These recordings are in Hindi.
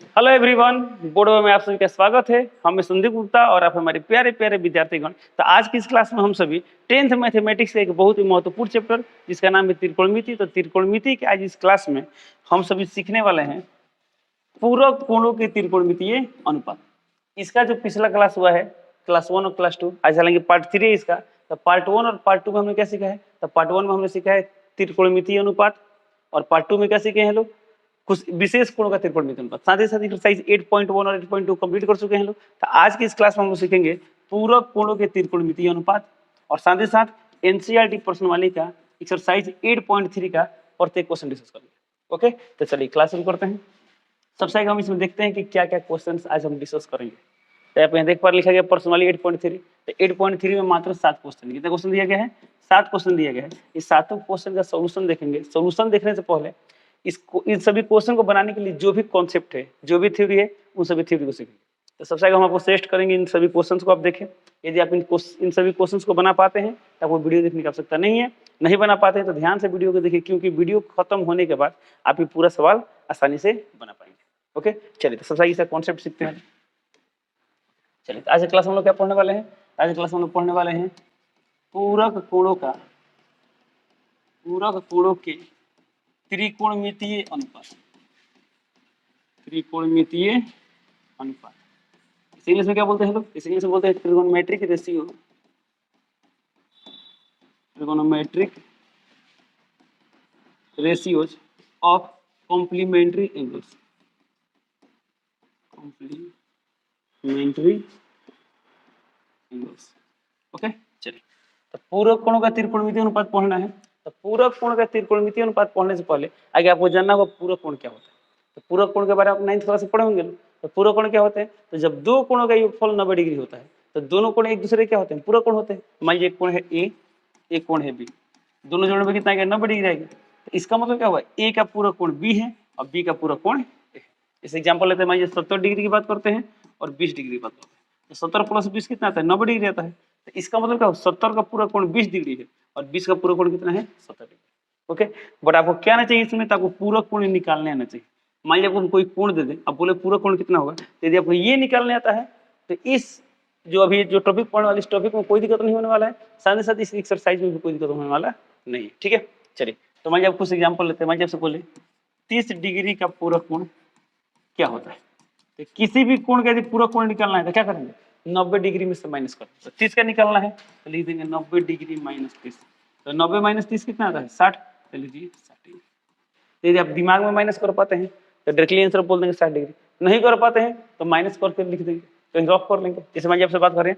हेलो एवरीवन, बोर्ड में आप सभी का स्वागत है। हम संदीप गुप्ता और आप हमारे प्यारे प्यारे विद्यार्थीगण। तो आज की इस क्लास में हम सभी 10th मैथमेटिक्स के एक बहुत ही महत्वपूर्ण चैप्टर जिसका नाम है त्रिकोणमिति। तो त्रिकोणमिति के आज इस क्लास में हम सभी सीखने वाले हैं पूरक कोणों के त्रिकोणमितीय अनुपात। इसका जो पिछला क्लास हुआ है क्लास 1 और क्लास 2, आज हालांकि पार्ट 3 है इसका। तो पार्ट 1 और पार्ट 2 में हमने क्या सीखा है? तो पार्ट 1 में हमने सीखा है त्रिकोणमितीय अनुपात और पार्ट 2 में क्या सीखे हैं लोग? कुछ विशेष कोणों का त्रिकोणमितीय अनुपात। साथ ही साथ एक्सरसाइज 8.1 और 8.2 कंप्लीट कर चुके हैं लोग। तो आज की इस क्लास में हम लोग सीखेंगे पूरक कोणों के त्रिकोणमितीय अनुपात और साथ ही साथ एनसीईआरटी प्रश्नमाली का एक्सरसाइज 8.3 का प्रत्येक क्वेश्चन डिस्कस करेंगे। ओके, तो चलिए क्लास शुरू करते हैं। सबसे आगे हम इसमें देखते हैं कि क्या क्या क्वेश्चन आज हम डिस्कस करेंगे। तो आप यहाँ देख पर लिखा गया प्रश्नमाली 8.3। तो 8.3 में मात्र 7 क्वेश्चन, कितने क्वेश्चन दिया गया है? 7 क्वेश्चन दिया गया है। इस 7 क्वेश्चन का सोल्यूशन देखेंगे। सोल्यूशन देखने से पहले इन सभी क्वेश्चन को बनाने के लिए जो भी कॉन्सेप्ट है, जो भी थ्योरी है, उन सभी थ्योरी को सीखेंगे। तो सबसे आगे हम आपको सजेस्ट करेंगे इन सभी क्वेश्चंस को आप देखें। यदि आप इन सभी क्वेश्चंस को बना पाते हैं तो आपको वीडियो देखने की आवश्यकता नहीं है। नहीं बना पाते हैं तो ध्यान से वीडियो को देखिए, क्योंकि वीडियो खत्म होने के बाद आप ये पूरा सवाल आसानी से बना पाएंगे। ओके, चलिए तो सबसे आगे इसका कॉन्सेप्ट सीखते हैं। चलिए तो आज क्लास में हम लोग क्या पढ़ने वाले हैं? आज क्लास में हम लोग पढ़ने वाले हैं पूरक कोणों के त्रिकोणमितीय अनुपात। त्रिकोणमितीय अनुपात इसे इंग्लिश में क्या बोलते हैं लोग? इसे इंग्लिश में बोलते हैं trigonometric ratio. Trigonometric ratios of complementary angles. Complementary angles. Okay, चलिए तो पूरक कोणों का त्रिकोणमितीय अनुपात पढ़ना है। तो पूरक कोण का त्रिकोणमितीय अनुपात पढ़ने से पहले आगे आपको जानना होगा पूरक कोण क्या होता है। तो पूरक कोण के बारे में आप 9th क्लास में पढ़े होंगे। तो पूरक कोण क्या होते हैं? तो जब दो कोणों का योगफल 90 डिग्री होता है तो दोनों कोण एक दूसरे क्या होते हैं? पूरक कोण होते हैं। मान लीजिए एक कोण है ए, एक कोण है बी, दोनों जोड़ने में कितना आएगा? 90 डिग्री आएगा। तो इसका मतलब क्या हुआ? ए का पूरक कोण बी है और बी का पूरक कोण ए है। इस एग्जाम्पल लेते हैं, मान लीजिए 70 डिग्री की बात करते हैं और 20 डिग्री की बात करते हैं। तो 70 प्लस 20 कितना आता है? 90 डिग्री आता है। तो इसका मतलब क्या? 70 का पूरा कोण 20 डिग्री है और 20 का पूरा कोण कितना है? 70 डिग्री। ओके, बट आपको क्या आना चाहिए इसमें? तो आपको पूरा कोण निकालने आना चाहिए। मान लीजिए आपको कोई कोण दे दे, आप बोले पूरा कोण कितना होगा, तो यदि आपको ये निकालने आता है तो इस जो टॉपिक पढ़ने वाले इस टॉपिक में कोई दिक्कत नहीं होने वाला है। साथ ही साथ इस एक्सरसाइज में भी कोई दिक्कत होने वाला नहीं है। ठीक है, चलिए तो मान लीजिए आप कुछ एग्जाम्पल लेते हैं। मान लीजिए आपसे बोले 30 डिग्री का पूरा कोण क्या होता है? तो किसी भी कोण का यदि पूरा कोण निकालना है तो क्या करेंगे? 90 डिग्री में से माइनस कर। तो 30 का निकालना है तो लिख देंगे 90 डिग्री माइनस 30। तो 90 माइनस 30 कितना आता है? 60। तो लीजिए 60। यदि आप दिमाग में माइनस कर पाते हैं तो डायरेक्टली आंसर बोल देंगे 60 डिग्री। नहीं कर पाते हैं तो माइनस करके लिख देंगे, तो रफ कर लेंगे। जैसे मान लीजिए आपसे बात करें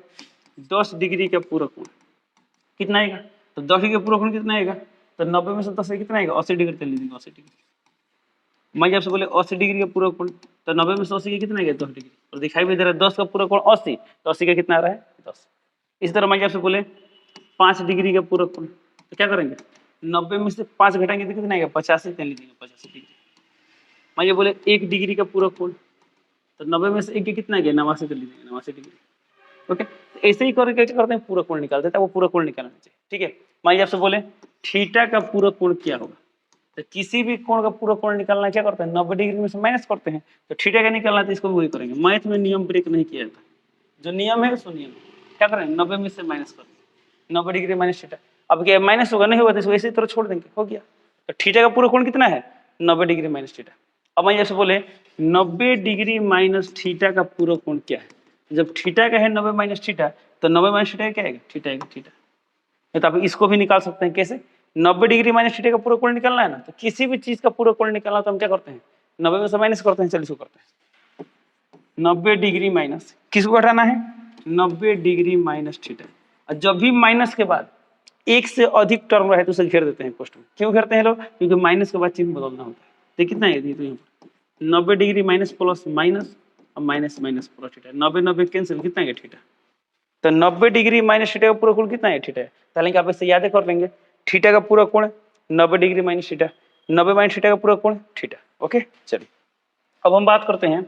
10 डिग्री का पूरा कोण कितना आएगा? तो 10 डिग्री का पूरा कोण कितना आएगा? तो 90 में से 10 कितना आएगा? 80 डिग्री। चल लीजिए 80 डिग्री। मान लीजिए आपसे बोले 80 डिग्री का पूरा कोण, तो 90 में से 80 का कितना आएगा? 10 डिग्री। और दिखाई भी दे रहा है 10 का पूरा कोण 80, तो 80 का कितना आ रहा है? 10। इसी तरह मान लीजिए आपसे बोले 5 डिग्री का पूरा कोण, तो क्या करेंगे? 90 में से 5 घटाएंगे तो कितना आएगा? 85। चल लीजिए 85 डिग्री। मान लीजिए बोले 1 डिग्री का पूरा कोण, तो 90 में से 1 कितना गया? 89 कर लीजिए 89 डिग्री। ओके, तो ऐसे ही करके क्या करते हैं? पूरा कोण निकालते हैं। वो पूरा कोण निकालना चाहिए। ठीक है, मान लीजिए आपसे बोले थीटा का पूरा कोण क्या होगा? तो किसी भी कोण का पूरा कोण निकालना क्या करते हैं? 90 डिग्री में से माइनस करते हैं। तो थीटा का निकालना तो इसको भी वही करेंगे। मैथ में नियम ब्रेक नहीं किया जाता, जो नियम है सो नियम क्या करें? 90 में से माइनस कर देंगे। 90 डिग्री माइनस थीटा। अब क्या माइनस होगा? नहीं होगा तो इसको ऐसे ही तरह छोड़ देंगे, हो गया। तो थीटा का पूरा कोण कितना है? 90 डिग्री माइनस थीटा। अब मैं जैसे बोले 90 डिग्री माइनस थीटा का पूरा कोण क्या है? जब थीटा का है 90 माइनस थीटा, तो 90 माइनस थीटा क्या आएगा? थीटा आएगा थीटा। तो आप इसको भी निकाल सकते हैं। कैसे? 90 डिग्री माइनस थीटा का पूरा कोण निकालना है ना, तो किसी भी चीज का पूरा कोण निकालना तो हम क्या करते हैं? 90 में से माइनस करते हैं। चलिए इसको करते हैं। 90 डिग्री माइनस किसको हटाना है? 90 डिग्री माइनस थीटा। और जब भी माइनस के बाद एक से अधिक टर्म रहे तो उसे घेर देते हैं पोस्ट में। क्यों घेरते हैं लोग? क्योंकि माइनस के बाद चिन्ह बदलना होता है। तो कितना है? तो यहाँ 90 डिग्री माइनस प्लस माइनस और minus minus plus theta. 90 90 cancel, कितना है? थीटा। तो 90 डिग्री माइनस थीटा का पूरा कोण कितना है? थीटा है। ताकि आप इससे याद कर लेंगे थीटा का पूरा कोण 90 degree minus theta, 90 minus theta का पूरा कोण थीटा। ओके, चलिए अब हम बात करते हैं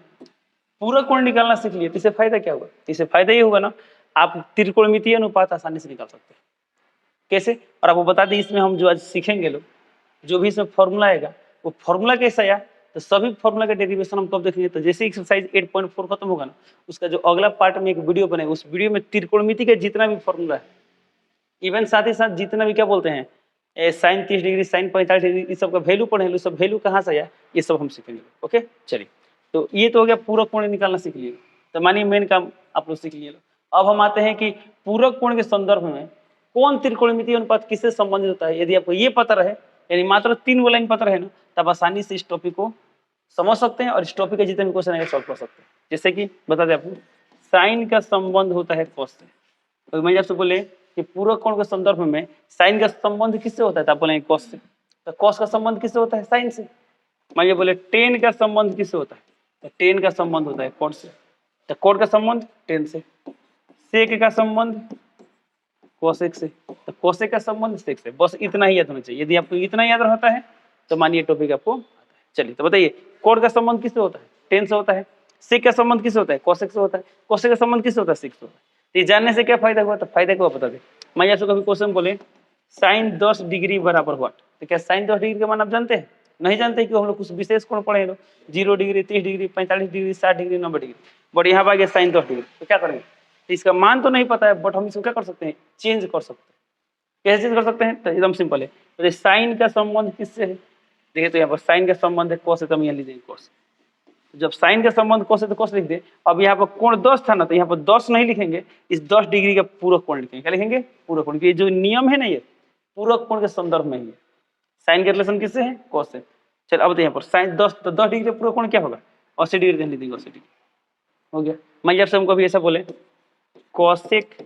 पूरा कोण निकालना सीख लिए तो इससे फायदा क्या हुआ? इससे फायदा ये होगा ना, आप त्रिकोणमितीय अनुपात आसानी से निकाल सकते हैं। कैसे? और आपको बता दें इसमें हम जो आज सीखेंगे लोग, जो भी इसमें फॉर्मूला आएगा वो फॉर्मूला कैसा आया तो सभी फॉर्मूला का डेरिवेशन हम कब देखेंगे, तो जैसे एक्सरसाइज 8.4 खत्म होगा ना, उसका जो अगला पार्ट में एक वीडियो बनेगा, उस वीडियो में त्रिकोणमिति का जितना भी फॉर्मूला है, इवन साथ ही साथ जितना भी क्या बोलते हैं साइन 30 डिग्री, साइन 45 डिग्री, इस सब का वैल्यू पढ़े, सब वैल्यू कहाँ से आया, ये सब हम सीखेंगे। ओके, चलिए, तो ये तो हो गया पूरक कोण निकालना सीख लिए। तो मानिए मेन काम आप लोग सीख लिए। अब हम आते हैं कि पूरक कोण के संदर्भ में कौन त्रिकोणमितीय अनुपात किससे संबंधित होता है। यदि आपको ये पता रहे, यानी मात्र 3 लाइन पता रहे ना, तब आसानी से इस टॉपिक को समझ सकते हैं और इस टॉपिक के जितने भी क्वेश्चन है सॉल्व कर सकते हैं। जैसे कि बता दें आपको, साइन का संबंध होता है कॉस से। तो मैं आपसे बोले कि पूरक कोण के संदर्भ में साइन का संबंध किससे होता है, तो आप बोलेंगे कॉस से। तो कॉस का संबंध किससे होता है, साइन से। मैं बोले टेन का संबंध किससे होता है, तो टेन का संबंध होता है कोण से। तो कोण का संबंध टेन से। सेक का संबंध कोसेक से। तो कोसेक का संबंध सेक से। बस इतना ही याद होना चाहिए। यदि आपको इतना याद रहता है तो मानिए टॉपिक आपको आता है। चलिए, तो बताइए कोण का संबंध किससे होता है, टेन से होता है। सेक का संबंध किससे होता है, कोसेक से होता है। कोसेक का संबंध किससे होता है, सेक से होता है। तो ये जानने से क्या फायदा हुआ, तो फायदा को बता दे। मैं आपसे कभी क्वेश्चन बोले साइन 10 डिग्री बराबर व्हाट, तो क्या साइन 10 डिग्री का मान आप जानते हैं, नहीं जानते, कि हम लोग कुछ विशेष कोण पढ़े लोग, 0 degree, 30 degree, 45 degree, 60 degree, 90 degree, but यहाँ पर आ गया साइन 10 डिग्री, तो क्या करेंगे, तो इसका मान तो नहीं पता है, बट हम इसको क्या कर सकते हैं, चेंज कर सकते हैं। कैसे चेंज कर सकते हैं, तो एकदम सिंपल है। तो साइन का संबंध किससे है, देखिए तो यहाँ पर साइन का संबंध है कॉस से, तो हम यहाँ लीजिए कॉस। जब साइन का संबंध कॉस है तो कॉस लिख दे। अब यहाँ पर कोण 10 था ना, तो यहाँ पर 10 नहीं लिखेंगे, इस 10 डिग्री का पूरक कोण लिखेंगे। क्या लिखेंगे, पूरक कोण। ये जो नियम है ना, ये पूरक कोण के संदर्भ में ही है। साइन के रिलेशन किससे है, कॉस से। चल अब तो यहाँ पर साइन 10, तो 10 डिग्री का पूरक कोण क्या होगा, 80 डिग्री लिख देंगे, 80 डिग्री हो गया। मान लीजिए हमको भी ऐसा बोले कोसेक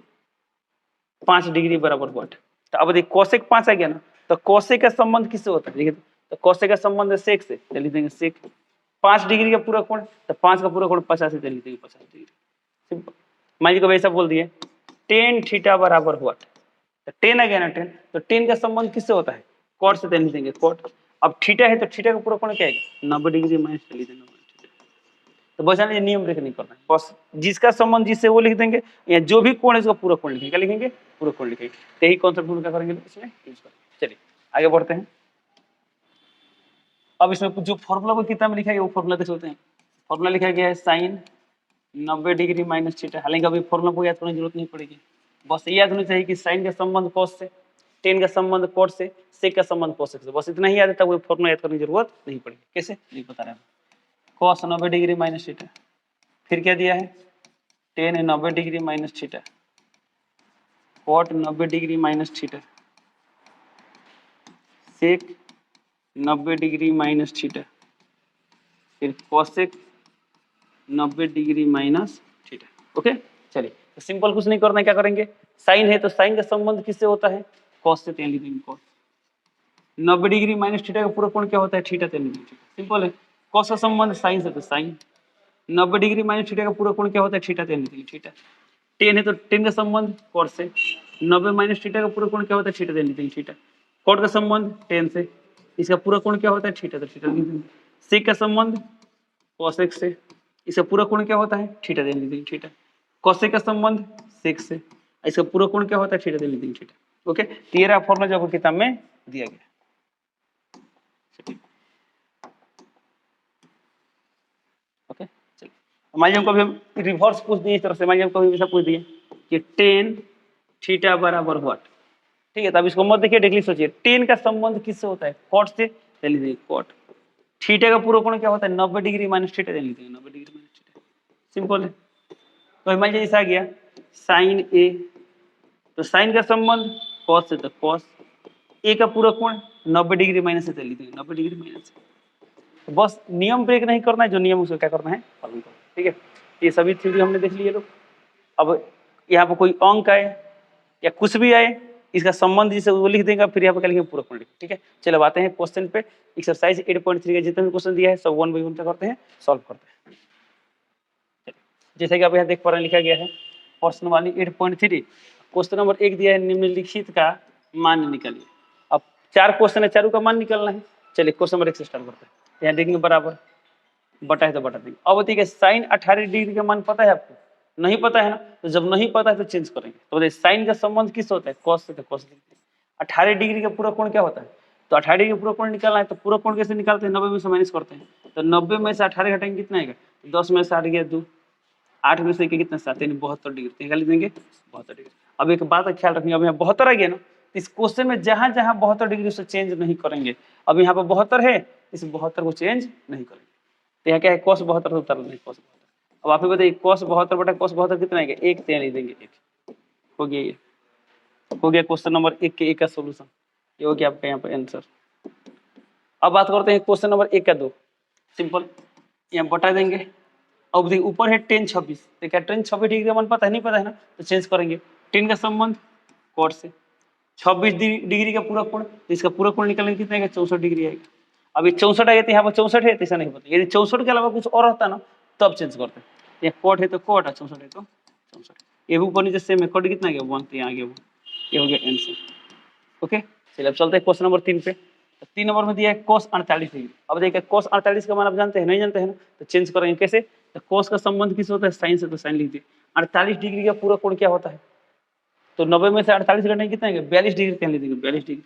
5 डिग्री बराबर व्हाट, तो अब देखिए कोसेक 5 आ गया ना, तो कोसेक का संबंध किससे होता है, देखिए तो कोसेक का संबंध है सेक से, चलिए देंगे सेक 5 डिग्री का पूरा कोण, तो 5 का पूरा कोण 50 से, चलिए देंगे 50 डिग्री। सिंपल। मान लीजिए ऐसा बोल दिए टेन थीटा बराबर व्हाट, तो 10 आ गया ना 10, तो 10 का संबंध किससे होता है, कॉट से, लिख देंगे कॉट। अब थीटा है तो थीटा का पूरा कोण क्या आएगा, 90 डिग्री माइनस, चलिए 90। तो बस ये नियम ब्रेक नहीं करना है, बस जिसका संबंध जिससे वो लिख देंगे, या जो भी कोण है उसका पूरा कोण लिखेंगे। क्या लिखेंगे, पूरा कोण लिखेंगे। यही कॉन्सेप्ट हम क्या करेंगे इसमें यूज करेंगे। चलिए आगे बढ़ते हैं। अब इसमें जो फॉर्मूला को किताब में लिखा गया वो फॉर्मूला देख लेते हैं। फॉर्मूला लिखा गया है साइन 90 डिग्री माइनस थीटा। हालांकि अभी फॉर्मूला को याद करने की जरूरत नहीं पड़ेगी, बस ये याद होना चाहिए कि साइन का संबंध कॉस से, टेन का संबंध कोट से, सेक का संबंध कोसेक से। बस इतना ही याद है, तब वो फॉर्मूला याद करने की जरूरत नहीं पड़ेगी। कैसे नहीं बता रहे हैं। कॉस 90 डिग्री माइनस थीटा, फिर क्या दिया है tan 90 degree minus theta, cot 90 degree minus theta, sec 90 degree minus theta, फिर cosec 90 degree minus theta. Okay, चलिए तो सिंपल कुछ नहीं करना है, क्या करेंगे, साइन है तो साइन का संबंध किससे होता है, कॉस से, लिख देंगे कॉस। 90 डिग्री माइनस थीटा का पूरा कोण क्या होता है, थीटा, लिख देंगे। सिंपल है। कॉस का संबंध साइन से, तो साइन। 90 डिग्री माइनस थीटा का पूरा कोण क्या होता है, थीटा, लिख देंगे थीटा। 10 है तो 10 का संबंध कॉट से, 90 माइनस थीटा का पूरा कोण क्या होता है, थीटा, लिख देंगे थीटा। कॉट का संबंध 10 से, इसका पूरा कोण क्या होता है, थीटा, तो थीटा लिख देंगे। सेक का संबंध कोसेक से, इसका पूरा कोण क्या होता है, थीटा, लिख देंगे थीटा। कोसेक का संबंध सेक से, इसका पूरा कोण क्या होता है, थीटा, लिख देंगे थीटा। ओके, तेरा फॉर्मूला जो आपको किताब में दिया गया। ओके, चलिए मान लीजिए हमको अभी रिवर्स पूछ दिए इस तरह से, मान लीजिए हमको अभी ऐसा पूछ दिए कि टेन थीटा बराबर व्हाट, ठीक है, तो अब इसको मत देखिए, डायरेक्टली सोचिए टेन का संबंध किससे होता है, कॉट से, लिख दीजिए कॉट। थीटा का पूरा कोण क्या होता है, 90 डिग्री माइनस थीटा, लिख देंगे 90 डिग्री माइनस थीटा। सिंपल है। तो मान लीजिए ऐसा आ गया साइन ए, तो साइन का संबंध कॉस से, तो कॉस। ए का पूरा कोण 90 डिग्री माइनस से, लिख देंगे 90 डिग्री माइनस से। तो बस नियम ब्रेक नहीं करना है, जो नियम उसको क्या करना है, पालन करना। ठीक है, ये सभी थ्योरी हमने देख लिए लोग। अब यहाँ पर कोई अंक आए या कुछ भी आए, इसका संबंध जिसे वो लिख देगा, फिर यहाँ पर क्या लिखेंगे, पूरा कोण लिखेंगे। ठीक है, चलो अब आते हैं क्वेश्चन पे। एक्सरसाइज 8.3 का जितना भी क्वेश्चन दिया है सब 1 बाई 1 क्या करते हैं, सॉल्व करते हैं। जैसे कि आप यहाँ देख पा रहे हैं, लिखा गया है प्रश्न वाली 8.3, क्वेश्चन नंबर 1 दिया है निम्नलिखित का मान निकालिए। अब 4 क्वेश्चन है, चारों का मान निकालना है। चलिए क्वेश्चन नंबर 1 से स्टार्ट करते हैं। यहाँ देखेंगे बराबर, बटा है तो बटा देंगे। अब देखिए साइन 18 डिग्री का मान पता है आपको, नहीं पता है ना, तो जब नहीं पता है तो चेंज करेंगे। तो साइन का संबंध किस होता है, कॉस से, तो कॉस। 18 डिग्री का पूरा कोण क्या होता है, तो 18 डिग्री पूरा कोण निकालना है, तो पूरा कोण कैसे निकालते हैं, 90 में से माइनस करते हैं, तो 90 में से 18 घटाएंगे कितना आएगा, 10 में से 8 गया 2, 8 में से कितना 7 यानी 72 डिग्री, निकाल देंगे 72 डिग्री। अब एक बात का ख्याल रखिए, अब यहाँ 72 आ गया ना, इस क्वेश्चन में जहां जहां 72 डिग्री से चेंज नहीं करेंगे, अब यहाँ पर 72 है, इस 72 को चेंज नहीं करेंगे, तो यहाँ क्या है cos 72 उतार देंगे cos 72। अब आप ही बताइए cos 72 बटा cos 72 कितना आएगा, 1, तो यहाँ लिख देंगे 1, हो गया, ये हो गया क्वेश्चन नंबर 1 के 1 का सोल्यूशन, ये हो गया आपका यहाँ पे आंसर। अब बात करते हैं क्वेश्चन नंबर 1 का 2, सिंपल, यहाँ बता देंगे। अब देखिए ऊपर है tan 26, तो क्या tan 26 डिग्री का मान पता है, नहीं पता है ना, तो चेंज करेंगे, tan का संबंध cot से, 26 डिग्री का पूरा कोण, तो इसका पूरा कोण निकालेंगे कितना आएगा, 64 डिग्री आएगा। अब ये 64 आएगा, तो यहाँ पर 64 है, तो ऐसा नहीं पता, यदि 64 के अलावा कुछ और होता ना तब चेंज करते हैं, यहाँ cot है तो cot, 64 है तो 64, ये भी ऊपर नीचे सेम है, cot कितना आ गया 1, तो यहाँ आ गया 1, ये हो गया आंसर। ओके, चलिए अब चलते हैं क्वेश्चन नंबर 3 पे। तो 3 नंबर में दिया है cos 48 डिग्री। अब देखिए cos 48 का मान आप जानते हैं, नहीं जानते हैं ना, तो चेंज करेंगे कैसे, तो cos का संबंध किस होता है, साइन से, तो साइन लिख दिए। 48 डिग्री का पूरा कोण क्या होता है, तो 90 में से 48 घटाएंगे कितना आएगा, 42 डिग्री, क्या लिख देंगे 42 डिग्री,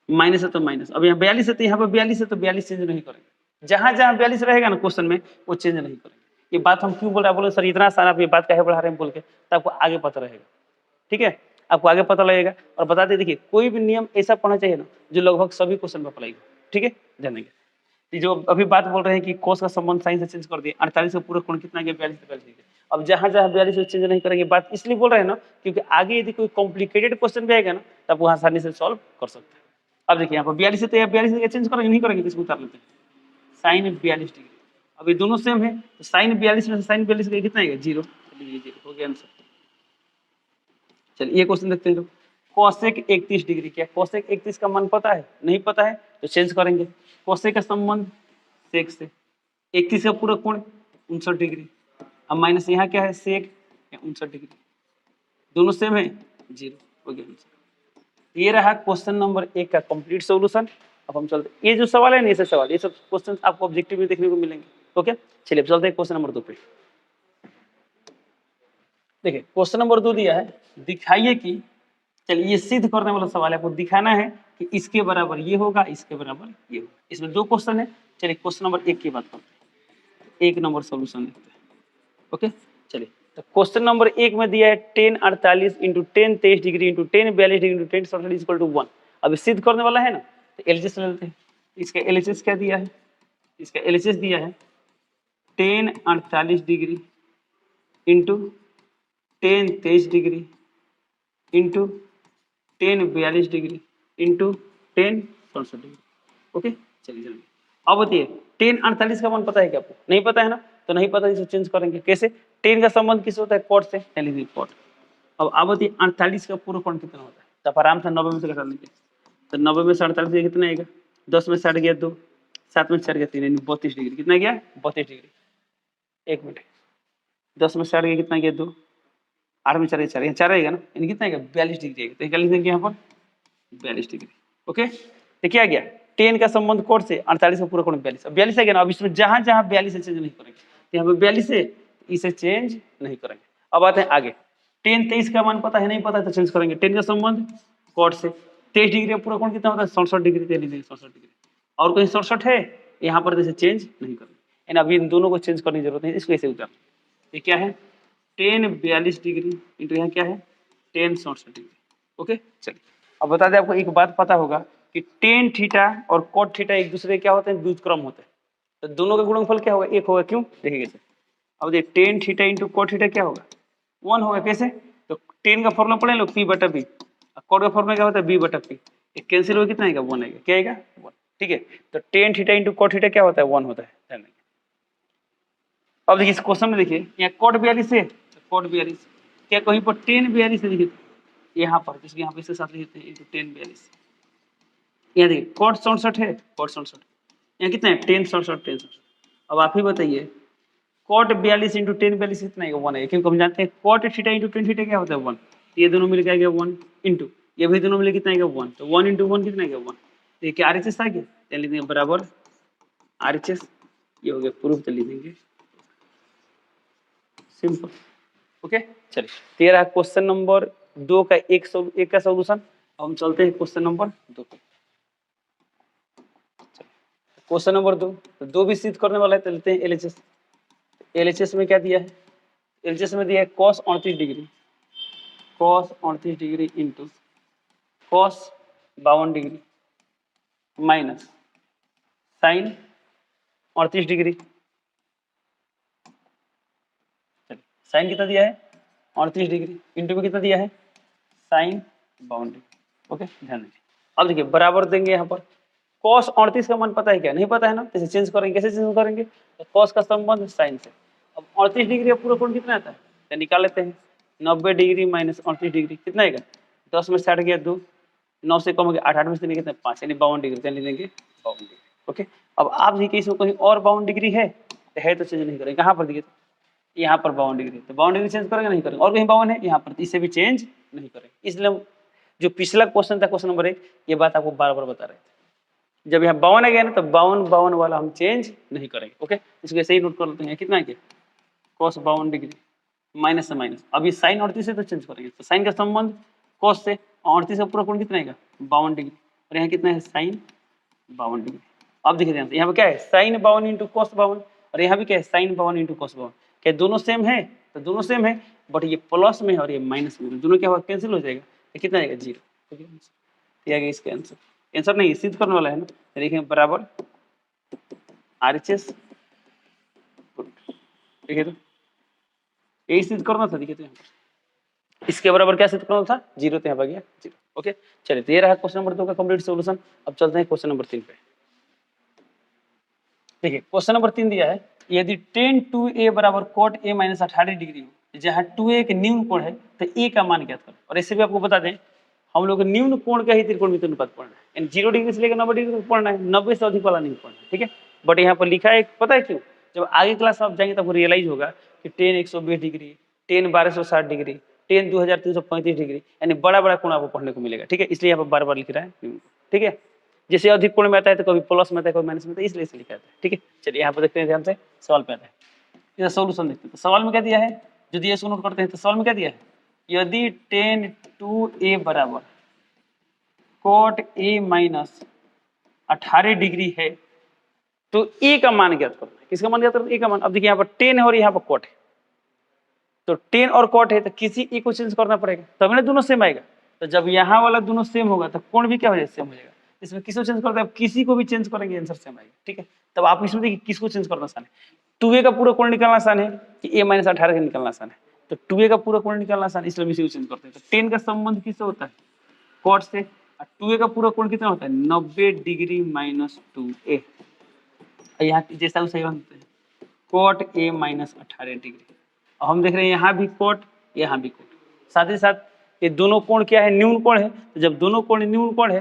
माइनस है तो माइनस, अब यहाँ 42 है तो यहाँ पर 42 है, तो 42 चेंज नहीं करेंगे, जहां जहां 42 रहेगा ना क्वेश्चन में वो चेंज नहीं करेंगे। ये बात हम क्यों बोल रहे हैं, बोले सर इतना आसान आप ये बात काहे बढ़ा रहे हैं बोल के, तो आपको आगे पता रहेगा, ठीक है, आपको आगे पता लगेगा। और बता दें, देखिए कोई भी नियम ऐसा पढ़ना चाहिए ना जो लगभग सभी क्वेश्चन में अप्लाई हो, ठीक है, जानेंगे। जो अभी बात बोल रहे हैं कि cos का संबंध साइन से चेंज कर दिए, 48 का पूरा कोण कितना गया 42 से 42 डिग्री। अब जहां जहां 42 से चेंज नहीं करेंगे, बात इसलिए बोल रहे हैं ना क्योंकि आगे यदि कोई कॉम्प्लिकेटेड क्वेश्चन भी आएगा ना तब वो आसानी से सॉल्व कर सकते हैं। अब देखिए यहाँ पर 42 से, तो यहाँ 42 से चेंज करेंगे, नहीं करेंगे, इसको उतार लेते हैं, साइन 42 डिग्री, अब ये दोनों सेम है, तो साइन 42 में से साइन 42 का कितना आएगा 0, चलिए 0 हो गया आंसर। चलिए ये क्वेश्चन देखते हैं, कोसेक 31 डिग्री, क्या कोसेक 31 का मान पता है, नहीं पता है, तो चेंज करेंगे, कोसेक का संबंध सेक से, 31 का पूरा कोण 59 डिग्री, अब माइनस यहाँ क्या है सेक 59 डिग्री, दोनों सेम है 0, हो गया आंसर। ये रहा क्वेश्चन नंबर 1 का कंप्लीट सॉल्यूशन। अब हम चलते, ये जो सवाल है ना, ऐसे सवाल, ये सब क्वेश्चन आपको ऑब्जेक्टिव में देखने को मिलेंगे। ओके, चलिए चलते हैं क्वेश्चन नंबर 2 पे। देखिए क्वेश्चन नंबर 2 दिया है, दिखाइए कि, चलिए ये सिद्ध करने वाला सवाल है, आपको दिखाना है कि इसके बराबर ये होगा, इसके बराबर ये होगा। इसमें 2 क्वेश्चन है, चलिए क्वेश्चन नंबर 1 की बात करते हैं, 1 नंबर सॉल्यूशन देखते हैं। ओके, चलिए तो क्वेश्चन नंबर 1 में दिया है tan 48 into tan 23 degree into tan 42 degree into tan 67 equal to 1। अब सिद्ध करने वाला है ना, तो एलएचएस ले लेते हैं। इसका एलएचएस क्या दिया है, इसका एलएचएस दिया है tan 48 degree into tan 23 degree into tan 42 degree into tan 67 degree. Okay, चलिए चलिए अब बताइए tan 48 का मान पता है क्या आपको, नहीं पता है ना, तो नहीं पता, इसे चेंज करेंगे कैसे, tan का संबंध किस होता है cot से, लिखिए cot। अब आप बताइए 48 का पूरा कोण कितना होता है, तो आप आराम से 90 में से घटा लेंगे, तो 90 में से 48 कितना आएगा, 10 में से 60 गया 2, 7 में से 4 गया 3, यानी 32 डिग्री, कितना गया 32 डिग्री। एक मिनट, 10 में से 60 गया कितना गया 2, 8 में 4 गया 4, यहाँ 4 आएगा ना, यानी कितना आएगा 42 डिग्री आएगा, तो क्या लिख देंगे यहाँ पर 42 डिग्री। ओके, तो क्या गया tan का संबंध cot से, 48 का पूरा कोण 42, अब 42 आ गया ना, अब इसमें जहां जहां 42 से चेंज नहीं करेंगे, तो यहाँ पे 42 से इसे चेंज नहीं करेंगे। अब आते हैं आगे, tan 23 का मान पता है, नहीं पता है, तो चेंज करेंगे, tan का संबंध cot से, 23 डिग्री का पूरा कोण कितना होता है 67 डिग्री, 67 डिग्री, और कहीं 67 है यहाँ पर, जैसे चेंज नहीं करेंगे, यानी अभी इन दोनों को चेंज करने की जरूरत नहीं, इसको ऐसे उतार, ये क्या है tan 42 डिग्री इंटू यहाँ क्या है tan 67 डिग्री। ओके, चलिए अब बता दें, आपको एक बात पता होगा कि tan थीटा और cot थीटा एक दूसरे क्या होते हैं, व्युत्क्रम होते हैं, तो दोनों का गुणनफल क्या होगा, 1 होगा, क्यों देखिए कैसे। अब देखिए tan theta into cot theta क्या होगा 1 होगा, कैसे, तो tan का फॉर्मूला पढ़े लोग p बटा b, cot का फॉर्मूला क्या होता है b बटा p, ये कैंसिल होगा, कितना आएगा 1 आएगा, क्या आएगा 1, ठीक है। तो tan theta into cot theta क्या होता है 1 होता है, ध्यान रखिए। अब देखिए इस क्वेश्चन में देखिए यहाँ cot 42 है, cot 42 क्या कहीं पर tan 42 है, देखिए यहाँ पर, जिसके यहाँ पे इसके साथ लिखते हैं इंटू tan 42, यहाँ देखिए cot 67 है, cot 67 यहाँ कितना है tan 67 tan 67। अब आप ही बताइए cot 42 इंटू tan 42 कितना है 1 है, क्योंकि हम जानते हैं cot theta into tan theta क्या होता है 1, ये दोनों मिलकर आ गया 1 इंटू ये भी दोनों मिलकर कितना आएगा 1, तो 1 इंटू 1 कितना आएगा 1, तो ये क्या आरएचएस आ गया, चलिए देंगे बराबर आरएचएस, ये हो गया प्रूफ, चलिए देंगे सिंपल। ओके, चलिए तेरा क्वेश्चन नंबर 2 का एक का सॉल्यूशन। अब हम चलते हैं क्वेश्चन नंबर 2 पे। क्वेश्चन नंबर 2, तो 2 भी सिद्ध करने वाला है, तो लेते हैं एलएचएस। एलएचएस में क्या दिया है? एलएचएस में दिया है cos 38 degree, cos 38 degree into cos 52 degree minus sine 38 degree. Sine कितना दिया है? 38 डिग्री इंटू में कितना दिया है? Sine 52 degree. ओके, ध्यान दीजिए। अब देखिए बराबर देंगे यहाँ पर, cos 38 का मान पता है क्या? नहीं पता है ना, तो इसे चेंज करेंगे। कैसे चेंज करेंगे? तो cos का संबंध साइन से। अब 38 डिग्री का पूरा कोण कितना आता है? तो निकाल लेते हैं। 90 डिग्री माइनस 38 डिग्री कितना आएगा? 10 में 60 गया 2, 9 से कम हो गया 8, 8 में से कितना 5, यानी 52 डिग्री। ले लेंगे 52 डिग्री। ओके, अब आप देखिए इसमें कहीं और 52 डिग्री है तो चेंज नहीं करेंगे। कहाँ पर देखिए? यहाँ पर 52 डिग्री, तो 52 डिग्री चेंज करेंगे? नहीं करेंगे। और कहीं 52 है यहाँ पर, इसे भी चेंज नहीं करेंगे। इसलिए जो पिछला क्वेश्चन था, क्वेश्चन नंबर 1, ये बात आपको बार बार बता रहे थे। जब यहाँ 52 आ गया ना, तो 52 वाला हम चेंज नहीं करेंगे। ओके, इसको ऐसे ही नोट कर लेते हैं। कितना है? cos 52 डिग्री माइनस से माइनस। अभी साइन 38 से तो चेंज करेंगे, तो साइन का संबंध cos से, 38 का पूरा कोण कितना है? 52 डिग्री। और यहाँ कितना है? Sine 52 degree. अब देखिए ध्यान से, यहाँ पर क्या है? साइन 52 इंटू cos 52, और यहाँ भी क्या है? Sine 52 into cos 52। क्या दोनों सेम है? तो दोनों सेम है, बट ये प्लस में है और ये माइनस में, दोनों क्या होगा? कैंसिल हो जाएगा। तो कितना आएगा? 0। ये आ गया इसका आंसर। आंसर नहीं, सिद्ध करने वाला है ना। देखिए बराबर RHS, देखिए तो यही सिद्ध करना था। देखिए तो यहाँ पर इसके बराबर क्या सिद्ध करना था? 0, तो यहाँ पर गया 0। ओके, चलिए, तो ये रहा क्वेश्चन नंबर 2 का कंप्लीट सॉल्यूशन। अब चलते हैं क्वेश्चन नंबर 3 पे। देखिए क्वेश्चन नंबर 3 दिया है, यदि tan 2a बराबर cot a माइनस 18 डिग्री हो, जहाँ 2a एक न्यून कोण है, तो a का मान ज्ञात करें। और इससे भी आपको बता दें, हम लोग न्यून कोण का ही त्रिकोणमितीय अनुपात पढ़ना है, यानी 0 डिग्री से लेकर 90 डिग्री तक पढ़ना है, 90 से अधिक वाला नहीं पढ़ना है। ठीक है, बट यहाँ पर लिखा है, पता है क्यों? जब आगे क्लास आप जाएंगे तब रियलाइज होगा कि tan 120 degree, tan 1260 degree, tan 2335 degree, यानी बड़ा बड़ा कोण आपको पढ़ने को मिलेगा। ठीक है, इसलिए यहाँ पर बार बार लिख रहा है। ठीक है, जैसे अधिक कोण में आता है तो कभी प्लस में आता है, कभी माइनस में आता है, इसलिए लिखा जाता है। ठीक है, चलिए यहाँ पर देखते हैं ध्यान से, सवाल पे आता है। इसका सॉल्यूशन देखते हैं। तो सवाल में क्या दिया है, जो दिया इसको नोट करते हैं। तो सवाल में क्या दिया है? यदि tan 2a बराबर cot a माइनस 18 डिग्री है, तो a का मान ज्ञात करना है। किसका मान ज्ञात करना है? a का मान। अब देखिए यहाँ पर tan है और यहाँ पर cot है, तो tan और cot है, तो किसी एक को चेंज करना पड़ेगा, तब ना दोनों सेम आएगा। तो जब यहाँ वाला दोनों सेम होगा तो कोण भी क्या हो जाएगा? सेम हो जाएगा। इसमें किसको चेंज करते हैं? किसी को भी चेंज करेंगे, आंसर सेम आएगा। ठीक है, तब आप इसमें देखिए किसको चेंज करना आसान है। 2a का पूरा कोण निकालना आसान है कि a माइनस 18 का निकालना आसान है? तो 2a का पूरा कोण निकालना आसान, इसलिए इसी को चेंज करते हैं। तो tan का संबंध किससे होता है? cot से। और 2a का पूरा कोण कितना होता है? 90 डिग्री माइनस 2a। यहाँ जैसा उसे बनते हैं cot a माइनस 18 डिग्री। और हम देख रहे हैं यहाँ भी cot, यहाँ भी cot। साथ ही साथ ये दोनों कोण क्या है? न्यून कोण है। तो जब दोनों कोण न्यून कोण है,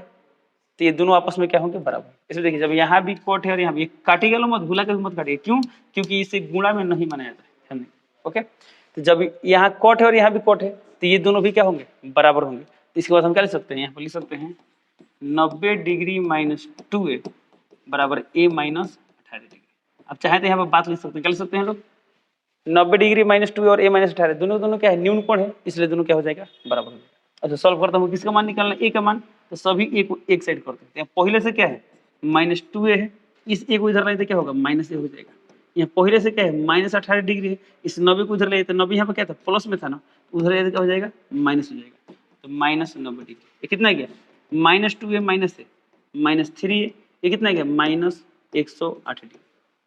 तो ये दोनों आपस में क्या होंगे? बराबर। इसमें देखिए, जब यहाँ भी cot है और यहाँ भी, काटिएगा लो मत, भूला कभी मत काटिए। क्यों? क्योंकि इसे गुणा में नहीं माना जाता है। ओके, तो जब यहाँ cot है और यहाँ भी cot है, तो ये दोनों भी क्या होंगे? बराबर होंगे। तो इसके बाद हम क्या लिख सकते हैं? यहाँ पर लिख सकते हैं 90 डिग्री माइनस 2a बराबर a माइनस 18 डिग्री। अब चाहे तो यहाँ पर बात लिख सकते हैं, क्या लिख सकते हैं लोग? 90 डिग्री माइनस 2 और a माइनस 18 दोनों क्या है? न्यून कोण है, इसलिए दोनों क्या हो जाएगा? बराबर हो जाएगा। अच्छा, सॉल्व करता हूँ। किसका मान निकालना है? a का मान। तो सभी a को एक साइड कर देते हैं। पहले से क्या है? माइनस 2a है, इस a को इधर लाए तो क्या होगा? माइनस a हो जाएगा। यहाँ पहले से क्या है? माइनस 18 डिग्री है, इस 90 को इधर ले तो 90 यहाँ पर क्या था? प्लस में था ना, उधर ले तो क्या हो जाएगा? माइनस हो जाएगा। तो माइनस 90 डिग्री। ये कितना गया? माइनस 2a माइनस है माइनस 3a, ये कितना गया? Minus 108 degree.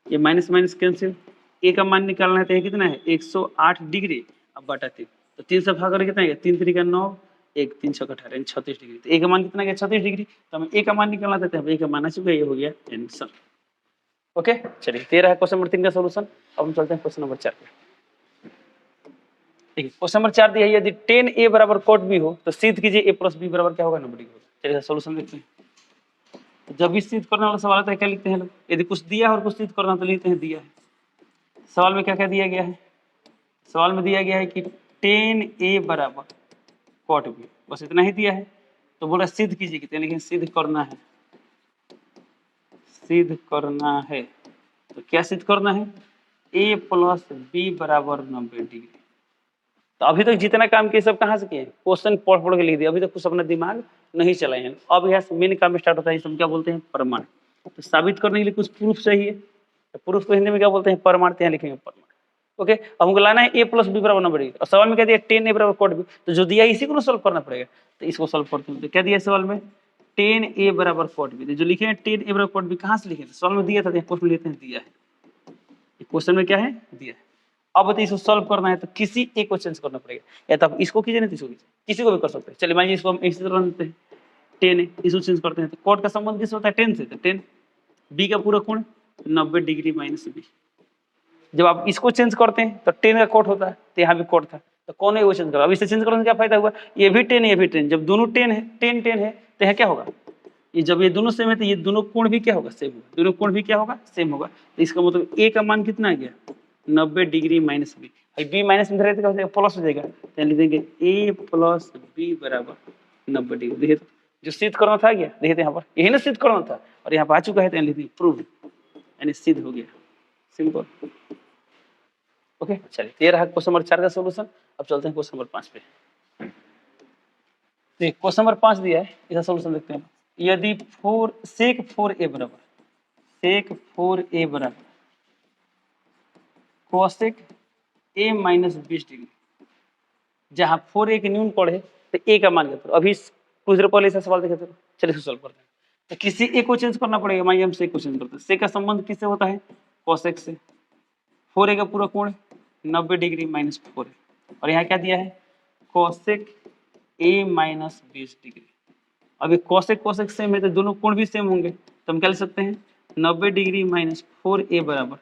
ये माइनस माइनस कैंसिल, a का मान निकालना है तो ये कितना है? 108 डिग्री। अब बटा 3, तो 3 से भाग करके कितना है? 3 3 का 9, 1 3 6 18, यानी 36 डिग्री। तो a का मान कितना गया? 36 डिग्री। तो हमें a का मान निकालना था, a का मान आ चुका है, ये हो गया आंसर। ओके, चलिए, ये रहा क्वेश्चन नंबर 3 का सॉल्यूशन। अब हम चलते हैं क्वेश्चन नंबर 4 पे। देखिए क्वेश्चन नंबर 4 दिया है, यदि tan a बराबर cot b हो, तो सिद्ध कीजिए a प्लस b बराबर क्या होगा? 90 डिग्री होगा। चलिए सॉल्यूशन देखते हैं। तो जब भी सिद्ध करने वाला सवाल आता है, क्या लिखते हैं लोग? यदि कुछ दिया है और कुछ सिद्ध करना, तो लिखते हैं दिया है। सवाल में क्या क्या दिया गया है? सवाल में दिया गया है कि tan a बराबर cot b, बस इतना ही दिया है। तो बोला सिद्ध कीजिए, कितने? लेकिन सिद्ध करना है, सिद्ध करना है। तो क्या सिद्ध करना है? a प्लस b बराबर 90 डिग्री। तो अभी तक जितना काम किए सब कहाँ से किए? क्वेश्चन पढ़ पढ़ के लिख दिया, अभी तक कुछ अपना दिमाग नहीं चलाए हैं। अब यहाँ से मेन काम स्टार्ट होता है, हम क्या बोलते हैं? प्रमाण। तो साबित करने के लिए कुछ प्रूफ चाहिए, तो प्रूफ को हिंदी में क्या बोलते हैं, प्रमाण, यहाँ लिखेंगे प्रमाण। ओके, अब हमको लाना है a प्लस बी बराबर नंबर और सवाल में क्या दिया 10a बराबर कॉट बी, तो जो दिया इसी को सॉल्व करना पड़ेगा। तो इसको सॉल्व करते हैं, तो क्या दिया सवाल में 10a बराबर कॉट बी, जो लिखे हैं 10a बराबर कॉट बी कहाँ से लिखे थे, सवाल में दिया था, क्वेश्चन लेते हैं दिया है, क्वेश्चन में क्या है दिया है। अब बताइए इसको सॉल्व करना है तो किसी एक को चेंज करना पड़ेगा, या तो आप इसको कीजिए नहीं तो इसको कीजिए, किसी को भी कर सकते हैं। चलिए मान लीजिए इसको हम इसी तरह लेते हैं 10 है, इसको चेंज करते हैं, तो कॉट का संबंध किससे होता है 10 से, तो 10 बी का पूरा कोण 90 डिग्री माइनस बी। जब आप इसको चेंज करते हैं तो 10 का कोट होता है, तो यहाँ भी कोट था, तो कौन है वो चेंज करो। अब इसे चेंज करने से क्या फायदा हुआ, ये भी 10 ये भी 10, जब दोनों 10 है 10 है तो यहाँ क्या होगा, ये जब ये दोनों सेम है तो ये दोनों कोण भी क्या होगा सेम होगा, दोनों कोण भी क्या होगा सेम होगा। तो इसका मतलब ए का मान कितना आ गया 90 degree minus B, B minus में रहेगा तो प्लस हो जाएगा, तो लिख देंगे ए प्लस बी बराबर 90 डिग्री। देखिए तो जो सिद्ध करना था गया, देखिए यहाँ पर यही ना सिद्ध करना था, और यहाँ पर आ चुका है, तो लिख देंगे प्रूव, यानी सिद्ध हो गया, सिंपल। ओके चलिए, ये रहा क्वेश्चन नंबर 4 का सॉल्यूशन। अब चलते हैं क्वेश्चन नंबर 5 पे। देखिए क्वेश्चन नंबर 5 दिया है, इसका सॉल्यूशन देखते हैं। यदि sec 4a बराबर cosec a माइनस 20 डिग्री, जहां 4a के न्यून कोण है तो a का मान क्या, अभी कुछ देर पहले ऐसा सवाल देखे थे, चलिए इसको सॉल्व करते हैं। तो किसी एक को चेंज करना पड़ेगा, मान लीजिए हम sec को चेंज करते हैं, sec का संबंध किससे होता है cosec से, 4a का पूरा कोण 90 डिग्री माइनस 4 है, और यहाँ क्या दिया है cosec a माइनस 20 डिग्री। अभी cosec सेम है तो दोनों कोण भी सेम होंगे, तो हम क्या लिख सकते हैं 90 डिग्री माइनस 4a बराबर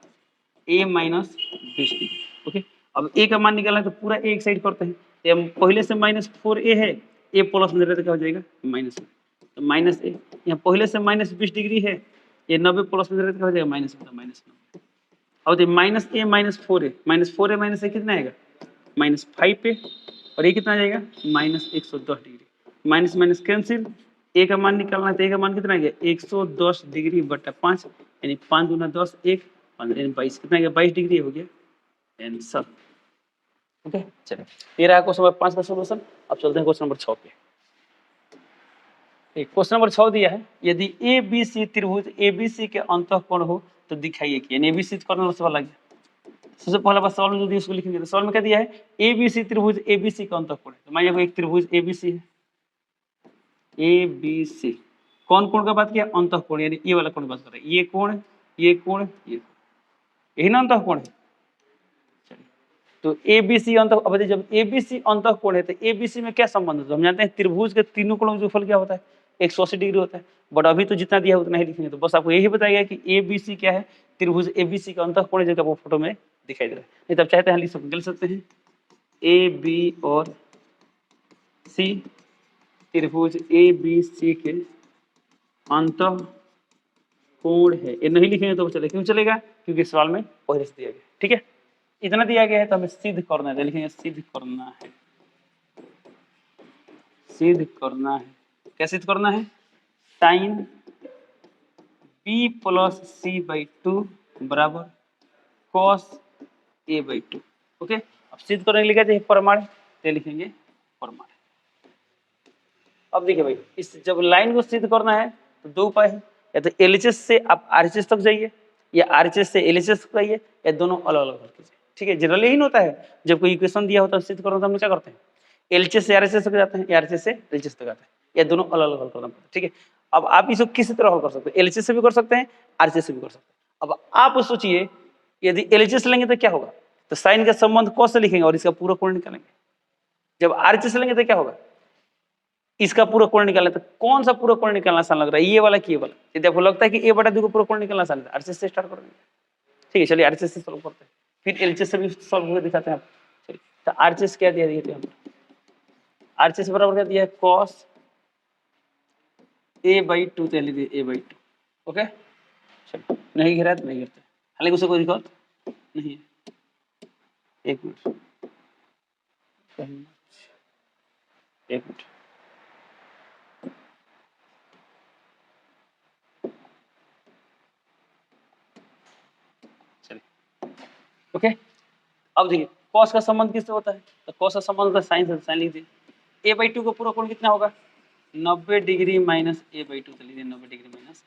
a माइनस 20 डिग्री। ओके, अब a का मान निकालना है तो पूरा a एक साइड करते हैं, तो हम पहले से माइनस 4a है, a प्लस में रहता क्या हो जाएगा माइनस में, तो माइनस a, यहाँ पहले से माइनस 20 डिग्री है, ये 90 प्लस में रहता क्या हो जाएगा माइनस में, माइनस 90। अब minus a minus 4a minus a कितना आएगा माइनस 5a, और ये कितना आ जाएगा minus 110 degree, minus minus cancel, a का मान निकालना है तो a का मान कितना आ गया 110 डिग्री बटा 5, यानी 5 दूना 10 1 यानी 22, कितना आ गया 22 डिग्री हो गया आंसर। ओके चलिए, ये रहा क्वेश्चन नंबर 5 का सॉल्यूशन। अब चलते हैं क्वेश्चन नंबर 6 पे। क्वेश्चन नंबर 6 दिया है, यदि ए बी सी त्रिभुज एबीसी के अंतःकोण हो तो दिखाइए कि, यानी एबीसी करने वाला सवाल आ गया। सबसे पहला बात सवाल में जो इसको लिखेंगे तो सवाल में क्या दिया है एबीसी त्रिभुज एबीसी का अंतःकोण है, तो मान लीजिए एक त्रिभुज एबीसी है, एबीसी कौन कोण का बात किया अंतःकोण, यानी ये वाला कोण बात कर रहा है, ये कोण ये कोण ये, यही ना अंतःकोण है। चलिए तो एबीसी अंत, अब जब एबीसी अंतःकोण है तो एबीसी में क्या संबंध है, तो हम जानते हैं त्रिभुज के तीनों कोणों का योगफल क्या होता है 180 डिग्री होता है, बट अभी तो जितना दिया है उतना ही लिखेंगे, तो बस आपको यही बताया कि एबीसी क्या है त्रिभुज एबीसी का अंतःकोण है, जो आपको फोटो में दिखाई दे रहा है। नहीं तब चाहते हैं लिख सकते हैं ए बी और सी त्रिभुज एबीसी के अंतःकोण है, ये नहीं लिखेंगे तो चलेगा, क्यों चलेगा क्योंकि सवाल में पहले से दिया गया। ठीक है, इतना दिया गया है तो हमें सिद्ध करना है, लिखेंगे सिद्ध करना है, सिद्ध करना है। क्या सिद्ध करना है sine B plus C by 2 बराबर कॉस ए बाई 2। ओके, अब सिद्ध करने के लिए क्या चाहिए प्रमाण, तो लिखेंगे प्रमाण। अब देखिए भाई, इस जब लाइन को सिद्ध करना है तो दो उपाय है, या तो एलएचएस से आप आरएचएस तक जाइए, या आरएचएस से एलएचएस तक जाइए, या दोनों अलग अलग हल कीजिए। ठीक है, जनरली यही होता है, जब कोई इक्वेशन दिया होता है सिद्ध करना तो हम क्या करते हैं एलएचएस से आरएचएस तक जाते हैं, या आरएचएस से एलएचएस तक जाते हैं, या दोनों अलग अलग हल करना पड़ता है। ठीक है, अब आप इसको किसी तरह हल कर सकते हैं, एलएचएस से भी कर सकते हैं, आरएचएस से भी कर सकते हैं। अब आप सोचिए यदि एलएचएस लेंगे तो क्या होगा, तो साइन का संबंध कॉस से लिखेंगे और इसका पूरा कोण निकालेंगे। जब आरएचएस लेंगे तो क्या होगा, इसका पूरा कोण निकालना, तो कौन सा पूरा कोण निकालना आसान लग रहा है, ये वाला कि ये वाला। यदि आपको लगता है कि ए बटा 2 का पूरा कोण निकालना आसान है, आरएचएस से स्टार्ट करेंगे। ठीक है, चलिए आरएचएस से सॉल्व करते हैं, फिर एलएचएस से भी सॉल्व करके दिखाते हैं आप। चलिए, तो आरएचएस क्या दिया देखिए, आरएचएस बराबर क्या दिया है cos a बाई 2, तो लिख दिए a बाई 2। ओके चलो, नहीं घेरा तो नहीं घेरते, हालांकि उसे कोई दिक्कत नहीं है। एक मिनट एक मिनट, ओके अब देखिए cos का संबंध किससे होता है, तो cos का संबंध होता है साइन से, साइन लिख दिए। a बाई 2 का पूरा कोण कितना होगा 90 डिग्री माइनस a बाई 2, तो लिख दिए 90 डिग्री माइनस।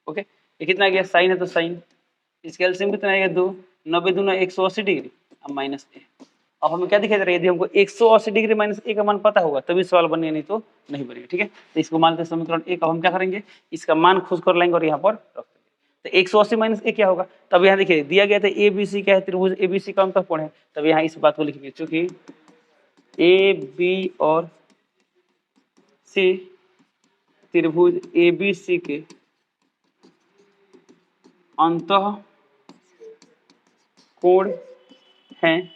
ओके, ये कितना आ गया, साइन है तो साइन, इसका एलसीएम कितना आएगा 2, 90 दूना 180 डिग्री, अब माइनस ए। अब हमें क्या दिखाई दे रहा है, यदि हमको 180 डिग्री माइनस ए का मान पता होगा तभी सवाल बनेगा, नहीं तो नहीं बनेगा। ठीक है, तो इसको मानते हैं समीकरण एक। अब हम क्या करेंगे, इसका मान खोज कर लाएंगे और यहाँ पर रख देंगे। तो 180 माइनस ए क्या होगा, तब यहाँ देखिए दिया गया था ए बी सी क्या है, त्रिभुज ए बी सी का अंतःकोण है, तब यहाँ इस बात को लिखेंगे, चूंकि ए बी और सी त्रिभुज ए बी सी के अंतः कोण हैं,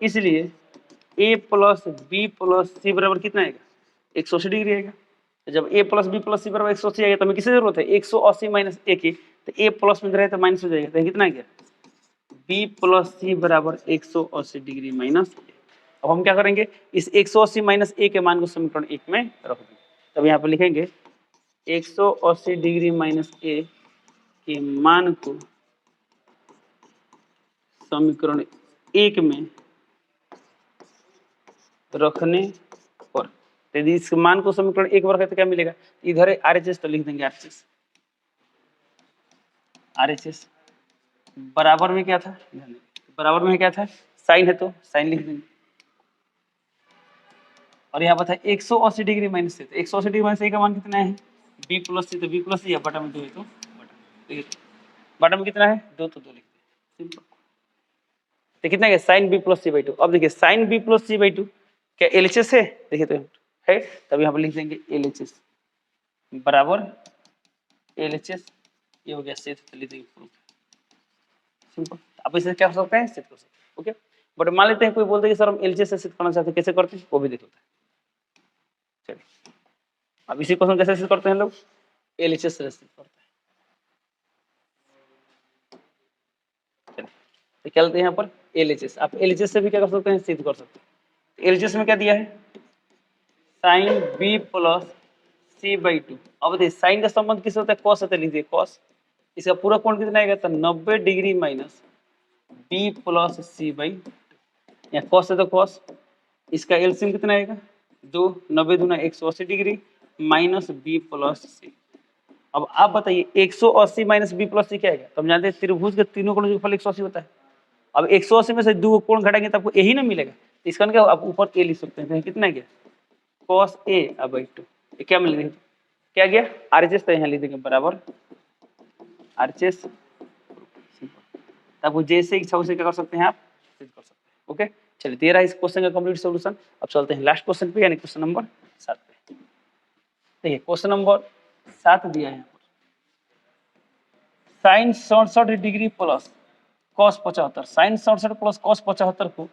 इसलिए a प्लस बी प्लस सी बराबर कितना आएगा, 180 डिग्री आएगा। तो जब a प्लस बी प्लस सी बराबर 180 आएगा तो हमें किसकी जरूरत है, 180 माइनस ए की, तो a प्लस में रहे तो माइनस हो जाएगा, तो कितना आ गया, b प्लस सी बराबर 180 डिग्री माइनस ए। अब हम क्या करेंगे, इस 180 माइनस ए के मान को समीकरण एक में रख देंगे। तब यहाँ पर लिखेंगे 180 डिग्री माइनस ए के मान को समीकरण एक में रखने पर, यदि इस मान को समीकरण एक बार रखे तो क्या मिलेगा, इधर है RHS तो लिख देंगे RHS बराबर में क्या था, बराबर में क्या था, साइन है तो साइन लिख देंगे, और यहाँ पर था 180 डिग्री माइनस से, तो 180 डिग्री माइनस ए का मान कितना है, बी प्लस सी, तो बी प्लस सी, या बटा में 2 है तो बटा में कितना है 2, तो 2 लिख दें, सिंपल। तो कितना है sine B plus C by 2। अब देखिए sine B plus C by 2 क्या LHS है, देखिए तो है, तब यहाँ पर लिख देंगे LHS बराबर LHS, ये हो गया सिद्ध, तो लिख देंगे प्रूफ, सिंपल। आप इसे क्या कर सकते हैं, सिद्ध कर सकते हैं। ओके, बट मान लेते हैं कोई बोलते हैं कि सर हम LHS से सिद्ध करना चाहते हैं, कैसे करते हैं वो भी देख लेते हैं। चलिए अब इसी क्वेश्चन कैसे सिद्ध करते हैं लोग, LHS से सिद्ध करते हैं। तो क्या लेते हैं यहाँ पर LHS, आप LHS से भी क्या कर सकते हैं, सिद्ध कर सकते हैं। LHS में क्या दिया है, sine B plus C by 2। अब देखिए साइन का संबंध किससे होता है, कॉस से, लीजिए कॉस, इसका पूरा कोण कितना आएगा, तो 90 degree minus B plus C by 2, या कॉस से तो कॉस, इसका एलसीएम कितना आएगा 2, 90 दूना 180 डिग्री माइनस बी प्लस सी। अब आप बताइए 180 माइनस बी प्लस सी क्या आएगा, तो हम जानते हैं त्रिभुज के तीनों कोणों का फल 180 होता है। अब 180 में से 2 कोण घटाएंगे तो आपको यही ना मिलेगा, तो इसका क्या आप ऊपर ए लिख सकते हैं, कितना गया cos a बाई 2, ये क्या मिल रही, क्या गया RHS, तो यहाँ लिख देंगे बराबर RHS, आपको जैसे इच्छा उसे क्या कर सकते हैं आप सिद्ध कर सकते हैं। ओके, चलिए 13 इस क्वेश्चन का कंप्लीट सॉल्यूशन। अब चलते हैं लास्ट क्वेश्चन पे, यानी क्वेश्चन नंबर 7 पे। देखिए क्वेश्चन नंबर 7 दिया है, sine 67 degree plus cos 75, sine 67 plus cos 75 को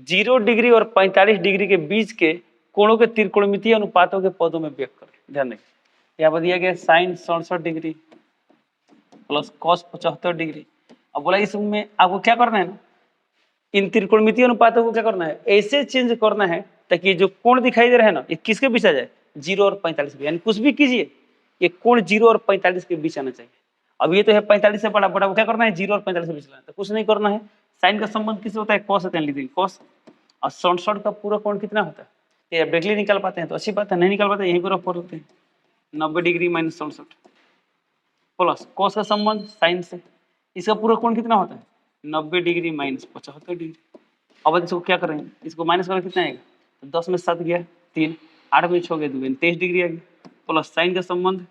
0 डिग्री और 45 डिग्री के बीच के कोणों के त्रिकोणमितीय अनुपातों के पदों में व्यक्त करें। ध्यान रखिए यहाँ पर दिया गया sine 67 degree plus cos 75 degree. अब बोला इसमें आपको क्या करना है ना, इन त्रिकोणमितीय अनुपातों को क्या करना है, ऐसे चेंज करना है ताकि जो कोण दिखाई दे रहा है ना, ये किसके बीच आ जाए, 0 और 45 के, यानी कुछ भी कीजिए ये कोण 0 और 45 के बीच आना चाहिए। अब ये तो है 45 से बड़ा, वो क्या करना है 0 और 45 के बीच लाना, तो कुछ नहीं करना है, साइन का संबंध किससे होता है, कॉस से, लिख देंगे कॉस, और 67 का पूरा कोण कितना होता है, ये डायरेक्टली निकाल पाते हैं तो अच्छी बात है, नहीं निकाल पाते यहीं पर रख लेते हैं, 90 डिग्री माइनस 67 प्लस कॉस का संबंध साइन से, इसका पूरा कोण कितना होता है 90 डिग्री माइनस 75 डिग्री। अब इसको क्या करेंगे, इसको माइनस करें कितना आएगा, तो 10 में 7 गया 3, 8 में 6 गया 2, 23 डिग्री आ गया, प्लस साइन का संबंध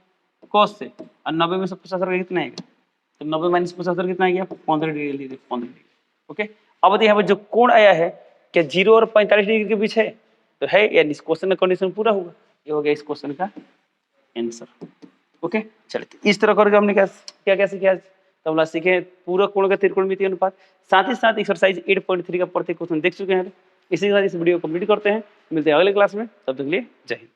कॉस से, और 90 में से 75 कितना आएगा, तो 90 माइनस 75 कितना आ गया 15 डिग्री, 15 डिग्री। ओके, अब यहाँ पर जो कोण आया है क्या 0 और 45 डिग्री के बीच है, तो है, यानी इस क्वेश्चन का कंडीशन पूरा होगा, ये हो गया इस क्वेश्चन का आंसर। ओके, चलिए इस तरह करके हमने क्या क्या सीखा, तो हम सीखे पूरक कोण का त्रिकोणमितीय अनुपात, साथ ही साथ एक्सरसाइज 8.3 का प्रत्येक क्वेश्चन देख चुके हैं। इसी के साथ इस वीडियो को कंप्लीट करते हैं, मिलते हैं अगले क्लास में, तब तक के लिए जय हिंद।